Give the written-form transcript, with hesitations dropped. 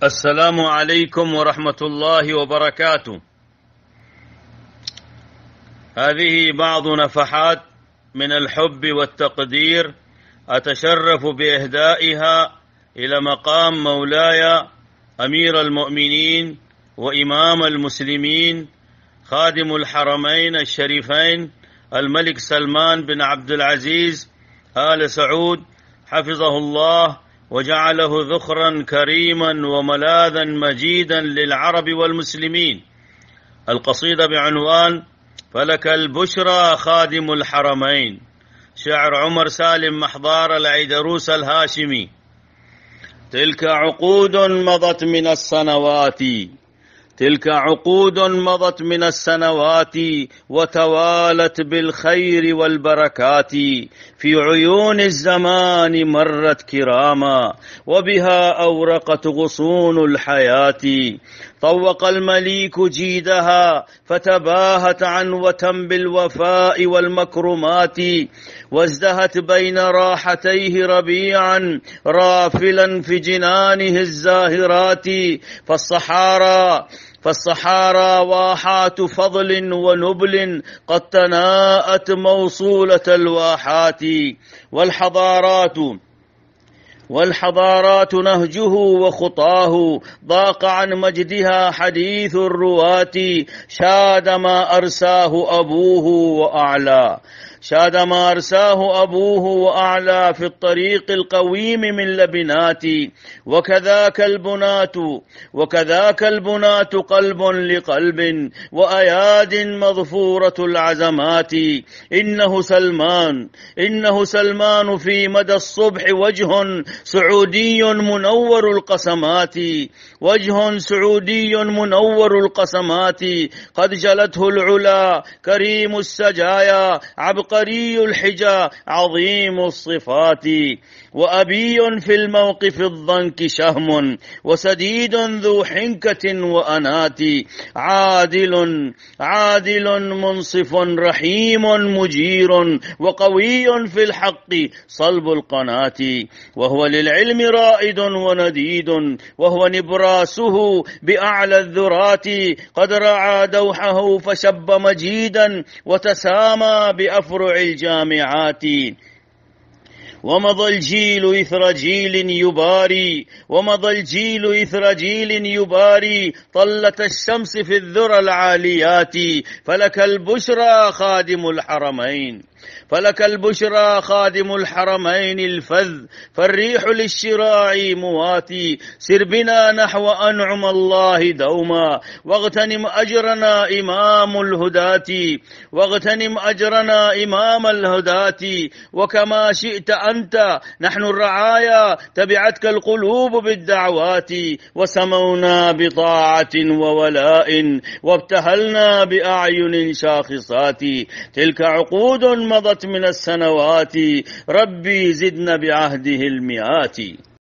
السلام عليكم ورحمة الله وبركاته. هذه بعض نفحات من الحب والتقدير أتشرف بإهدائها إلى مقام مولاي أمير المؤمنين وإمام المسلمين خادم الحرمين الشريفين الملك سلمان بن عبد العزيز آل سعود حفظه الله وجعله ذخرا كريما وملاذا مجيدا للعرب والمسلمين. القصيدة بعنوان فلك البشرى خادم الحرمين، شعر عمر سالم محضار العيدروس الهاشمي. تلك عقود مضت من السنوات، تلك عقود مضت من السنوات وتوالت بالخير والبركات، في عيون الزمان مرت كراما وبها أورقت غصون الحياة. طوق المليك جيدها فتباهت عنوة بالوفاء والمكرمات، وازدهت بين راحتيه ربيعا رافلا في جنانه الزاهرات. فالصحارى واحات فضل ونبل قد تناءت موصولة الواحات. والحضارات نهجه وخطاه ضاق عن مجدها حديث الرواة. شاد ما أرساه أبوه وأعلى في الطريق القويم من لبنات. وكذاك البنات قلب لقلب وأياد مظفورة العزمات. إنه سلمان في مدى الصبح وجه سعودي منور القسمات، قد جلته العلا كريم السجايا عبقري الحجى عظيم الصفات. وأبي في الموقف الضنك شهم وسديد ذو حنكة وأنات. عادل منصف رحيم مجير وقوي في الحق صلب القناة. وهو للعلم رائد ونديد وهو نبراسه بأعلى الذرات. قد رعى دوحه فشب مجيدا وتسامى بأفرع الجامعات. ومضى الجيل إثر جيل يباري طلة الشمس في الذرى العاليات. فلك البشرى خادم الحرمين الفذ، فالريح للشراع مواتي. سر بنا نحو أنعم الله دوما واغتنم أجرنا إمام الهداة. وكما شئت أنت نحن الرعايا تبعتك القلوب بالدعوات. وسمونا بطاعة وولاء وابتهلنا بأعين شاخصات. تلك عقود مضت من السنوات، ربي زدنا بعهده المئات.